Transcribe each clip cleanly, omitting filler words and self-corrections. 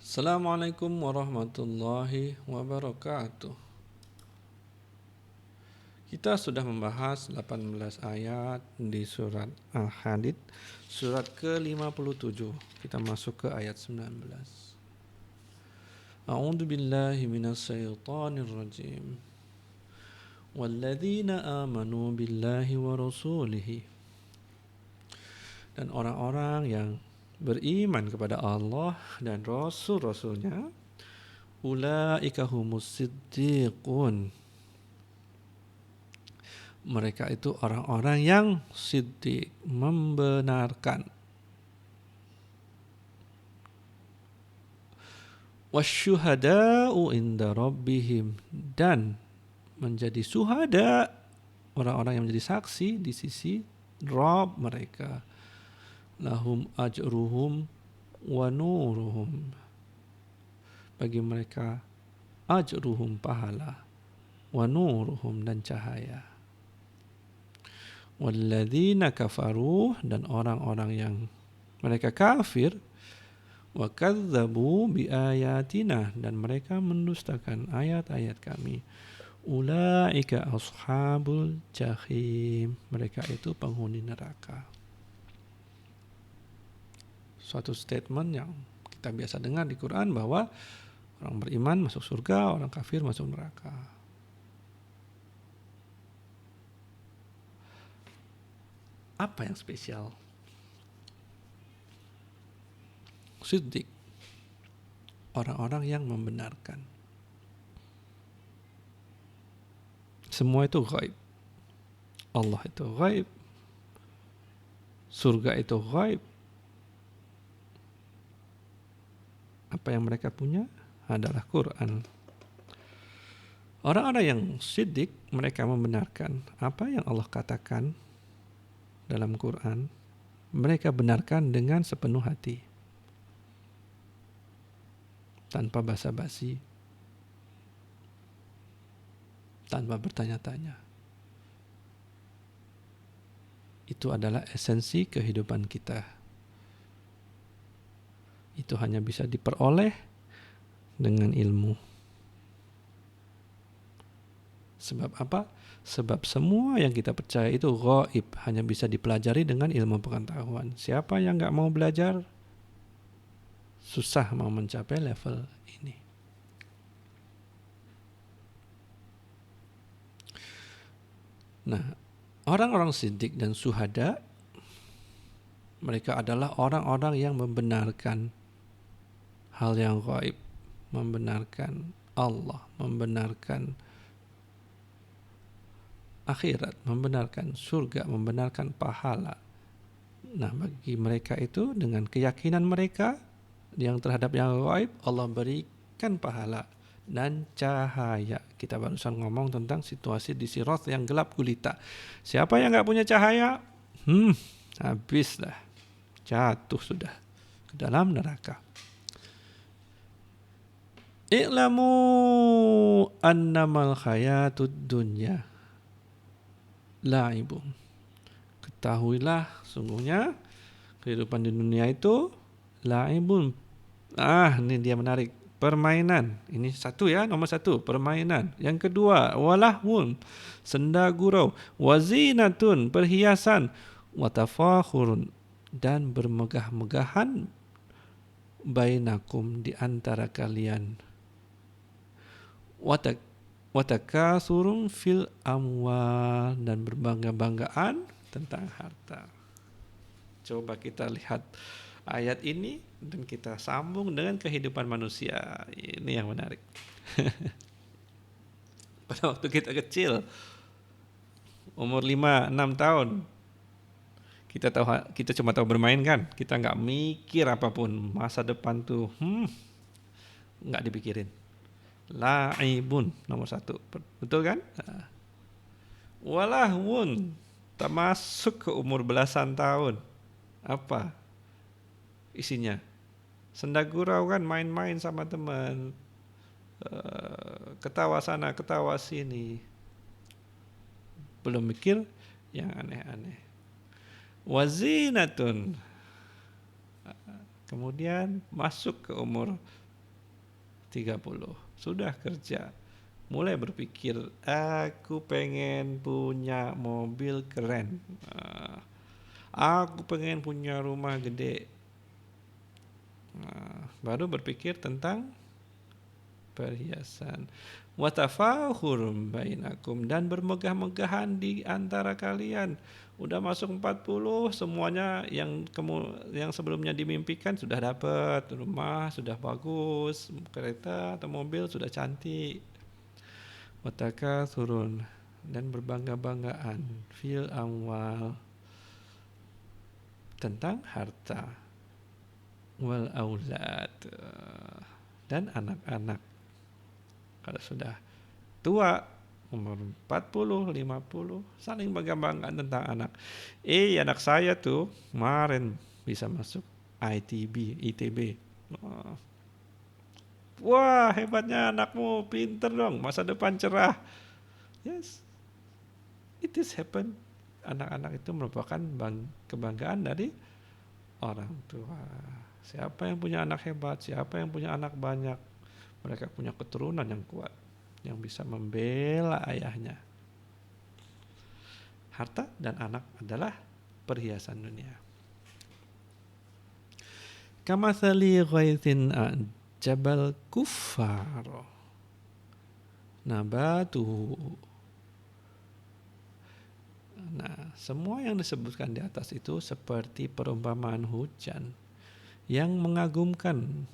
Assalamualaikum warahmatullahi wabarakatuh. Kita sudah membahas 18 ayat di surat Al-Hadid, surat ke-57. Kita masuk ke ayat 19. A'udzu billahi minasyaitonir rajim. Walladzina amanu billahi wa rasulihi. Dan orang-orang yang beriman kepada Allah dan Rasul-Rasulnya, ulaika humus siddiqun. Mereka itu orang-orang yang siddiq, membenarkan. Wasyuhada'u inda rabbihim, dan menjadi syuhada, orang-orang yang menjadi saksi di sisi Rabb mereka. Lahum ajruhum wa nuruhum, bagi mereka ajruhum pahala, wa nuruhum dan cahaya. Walladzina kafaru, dan orang-orang yang mereka kafir, wa kadzdzabu biayatina, dan mereka mendustakan ayat-ayat kami. Ulaika ashabul jahim, mereka itu penghuni neraka. Suatu statement yang kita biasa dengar di Quran bahwa orang beriman masuk surga, orang kafir masuk neraka. Apa yang spesial? Siddiq, orang-orang yang membenarkan. Semua itu gaib. Allah itu gaib. Surga itu gaib. Apa yang mereka punya adalah Quran. Orang-orang yang siddiq, mereka membenarkan apa yang Allah katakan dalam Quran. Mereka benarkan dengan sepenuh hati, tanpa basa-basi, tanpa bertanya-tanya. Itu adalah esensi kehidupan kita. Itu hanya bisa diperoleh dengan ilmu. Sebab apa? Sebab semua yang kita percaya itu gaib, hanya bisa dipelajari dengan ilmu pengetahuan. Siapa yang gak mau belajar, susah mau mencapai level ini. Nah, orang-orang siddiq dan syuhada, mereka adalah orang-orang yang membenarkan hal yang gaib, membenarkan Allah, membenarkan akhirat, membenarkan surga, membenarkan pahala. Nah, bagi mereka itu, dengan keyakinan mereka yang terhadap yang gaib, Allah berikan pahala dan cahaya. Kita barusan ngomong tentang situasi di Sirat yang gelap gulita. Siapa yang gak punya cahaya? Habislah, jatuh sudah ke dalam neraka. I'lamu annamal hayatud dunya la'ibun. Ketahuilah, sungguhnya kehidupan di dunia itu la'ibun. Ini dia menarik. Permainan. Ini satu ya, nomor satu, permainan. Yang kedua, walahwun, senda gurau. Wazinatun, perhiasan. Watafakhurun, dan bermegah-megahan bainakum, di antara kalian. Watakasurun fil amwal, dan berbangga-banggaan tentang harta. Coba kita lihat ayat ini dan kita sambung dengan kehidupan manusia. Ini yang menarik. Pada waktu kita kecil, umur 5-6 tahun, kita cuma tahu bermain kan. Kita nggak mikir apapun. Masa depan tuh nggak dipikirin. La'ibun, nomor satu. Betul kan? Walahwun, tak masuk ke umur belasan tahun. Apa isinya? Senda gurau kan, main-main sama teman, ketawa sana, ketawa sini. Belum mikir yang aneh-aneh. Wazinatun, kemudian masuk ke umur 30 sudah kerja, mulai berpikir aku pengen punya mobil keren, aku pengen punya rumah gede. Baru berpikir tentang perhiasan. Watafahurum bainakum, dan bermegah-megahan di antara kalian. Udah masuk 40, semuanya yang sebelumnya dimimpikan sudah dapat. Rumah sudah bagus, kereta atau mobil sudah cantik. Watakathurun, dan berbangga-banggaan fil amwal, tentang harta, wal aulad, dan anak-anak. Kalau sudah tua, umur 40, 50, saling bangga-banggaan tentang anak. Anak saya tuh kemarin bisa masuk ITB. Wah, hebatnya anakmu, pinter dong, masa depan cerah. Yes, it is happen. Anak-anak itu merupakan kebanggaan dari orang tua. Siapa yang punya anak hebat, siapa yang punya anak banyak, mereka punya keturunan yang kuat, yang bisa membela ayahnya. Harta dan anak adalah perhiasan dunia. Kamathali ghaithin jabal kuffar nabatuhu. Nah, semua yang disebutkan di atas itu seperti perumpamaan hujan yang mengagumkan,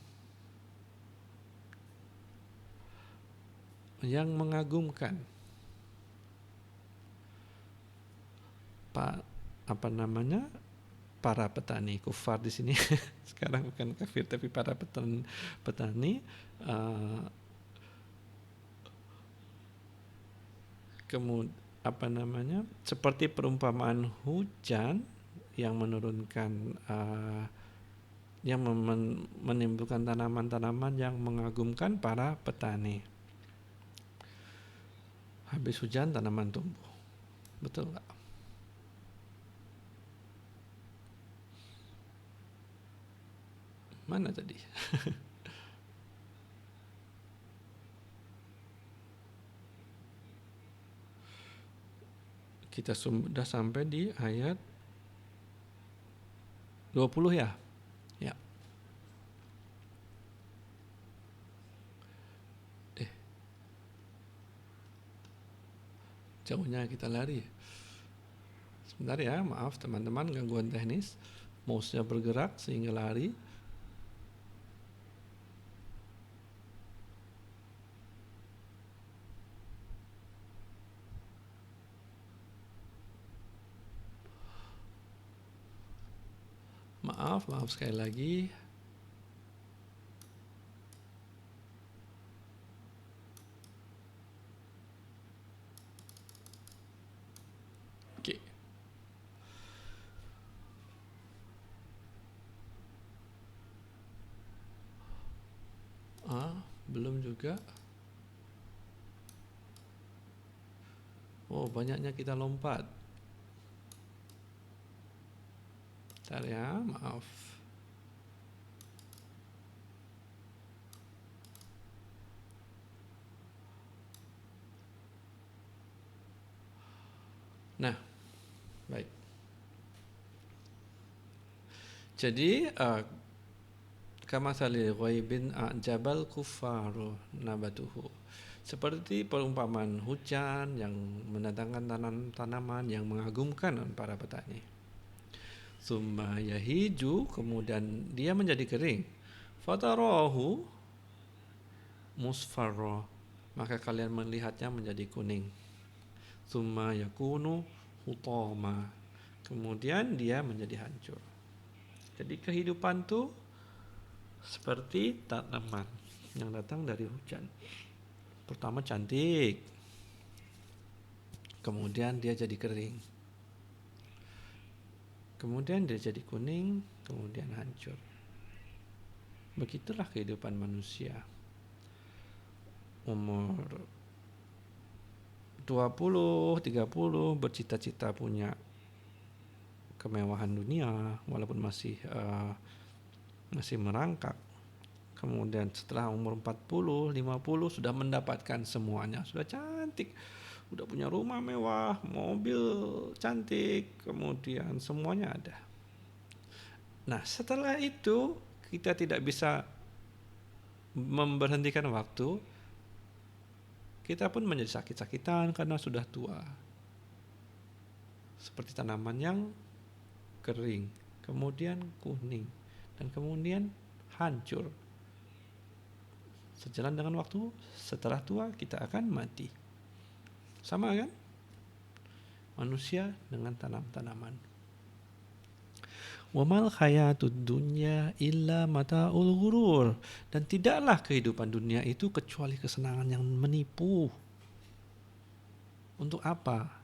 para petani. Kufar di sini sekarang bukan kafir tapi para petani. Kemudian seperti perumpamaan hujan yang menurunkan, yang menimbulkan tanaman-tanaman yang mengagumkan para petani. Habis hujan tanaman tumbuh. Betul nggak? Mana tadi? Kita sudah sampai di ayat 20 ya? Ya. Jauhnya kita lari. Sebentar ya, maaf teman-teman, gangguan teknis. Mouse-nya bergerak sehingga lari. Maaf sekali lagi. Oke. Belum juga. Oh, banyaknya kita lompat. Bentar ya, maaf. Nah, baik. Jadi kamathali ghaibin a'jabal kuffaru nabatuhu. Seperti perumpamaan hujan yang mendatangkan tanaman yang mengagumkan para petani. Summa yahiju, kemudian dia menjadi kering. Fatarahu musfarra, maka kalian melihatnya menjadi kuning. Summa yakunu hutama, kemudian dia menjadi hancur. Jadi kehidupan tuh seperti tanaman yang datang dari hujan. Pertama cantik, kemudian dia jadi kering, kemudian dia jadi kuning, kemudian hancur. Begitulah kehidupan manusia. Umur 20, 30 bercita-cita punya kemewahan dunia walaupun masih merangkak. kemudian setelah umur 40, 50 sudah mendapatkan semuanya, sudah cantik, udah punya rumah mewah, mobil cantik, kemudian semuanya ada. Nah, setelah itu kita tidak bisa memberhentikan waktu, kita pun menjadi sakit-sakitan karena sudah tua. Seperti tanaman yang kering, kemudian kuning, dan kemudian hancur. Sejalan dengan waktu, setelah tua kita akan mati. Sama kan? Manusia dengan tanam-tanaman. Wamal hayatud dunya illa mata'ul ghurur. Dan tidaklah kehidupan dunia itu kecuali kesenangan yang menipu. Untuk apa?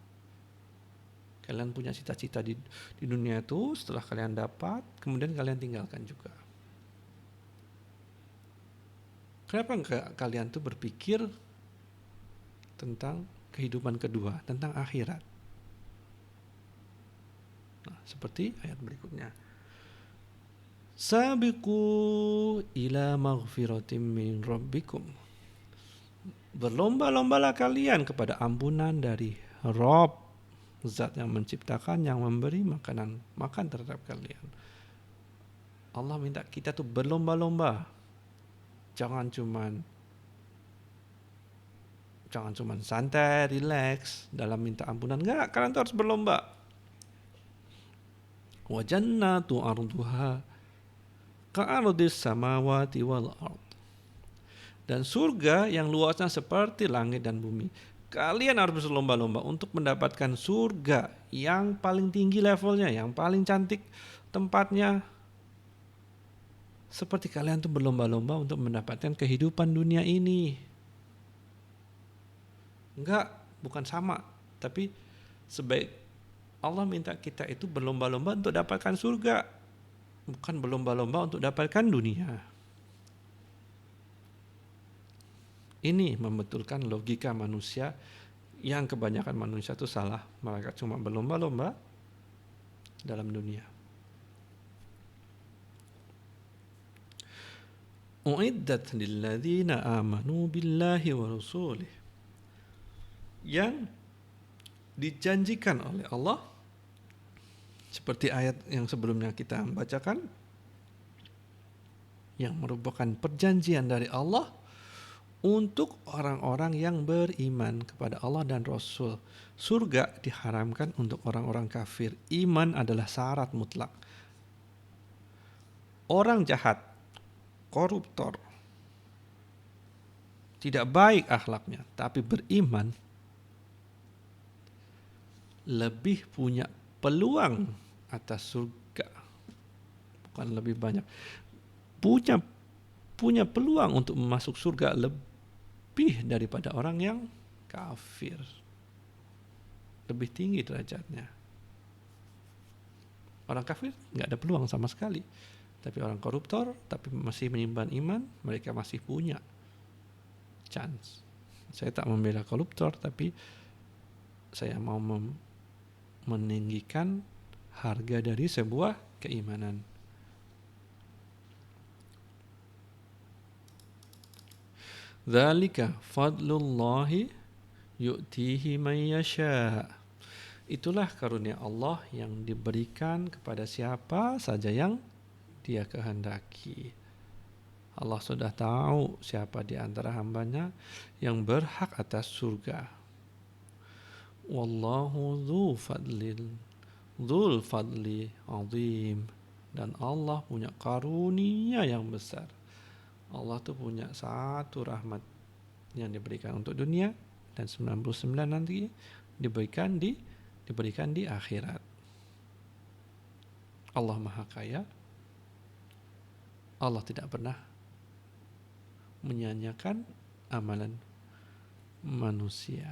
Kalian punya cita-cita di dunia itu, setelah kalian dapat, kemudian kalian tinggalkan juga. Kenapa enggak kalian tuh berpikir tentang kehidupan kedua, tentang akhirat? Nah, seperti ayat berikutnya. Sabiqu ila maghfiratim min rabbikum. Berlomba-lombalah kalian kepada ampunan dari Rabb, Zat yang menciptakan, yang memberi makan terhadap kalian. Allah minta kita tuh berlomba-lomba. Jangan cuman santai, relax dalam minta ampunan. Enggak, kalian tuh harus berlomba. Wa jannatu arduha ka'ardis samawati wal ard. Dan surga yang luasnya seperti langit dan bumi. Kalian harus berlomba-lomba untuk mendapatkan surga yang paling tinggi levelnya, yang paling cantik tempatnya. Seperti kalian tuh berlomba-lomba untuk mendapatkan kehidupan dunia ini. Enggak, bukan sama. Tapi sebaik Allah minta kita itu berlomba-lomba untuk dapatkan surga. Bukan berlomba-lomba untuk dapatkan dunia. Ini membetulkan logika manusia yang kebanyakan manusia itu salah. Mereka cuma berlomba-lomba dalam dunia. Uiddat lilladzina amanu billahi wa rasulih. Yang dijanjikan oleh Allah seperti ayat yang sebelumnya kita bacakan, yang merupakan perjanjian dari Allah untuk orang-orang yang beriman kepada Allah dan Rasul. Surga diharamkan untuk orang-orang kafir. Iman adalah syarat mutlak. Orang jahat, koruptor, tidak baik akhlaknya, tapi beriman, lebih punya peluang atas surga. Bukan lebih banyak. Punya peluang untuk masuk surga lebih daripada orang yang kafir. Lebih tinggi derajatnya. Orang kafir nggak ada peluang sama sekali. Tapi orang koruptor, tapi masih menyimpan iman, mereka masih punya chance. Saya tak membela koruptor, tapi saya mau meninggikan harga dari sebuah keimanan. Dzalika fadlullahi yu'tihi man yasha. Itulah karunia Allah yang diberikan kepada siapa saja yang Dia kehendaki. Allah sudah tahu siapa di antara hambanya yang berhak atas surga. Wallahu dzul fadli azim. Dan Allah punya karunia yang besar. Allah tuh punya satu rahmat yang diberikan untuk dunia dan 99 nanti diberikan di akhirat. Allah Maha Kaya. Allah tidak pernah menyanyiakan amalan manusia.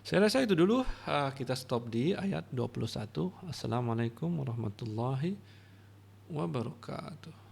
Saya rasa itu dulu, kita stop di ayat 21. Assalamualaikum warahmatullahi wabarakatuh.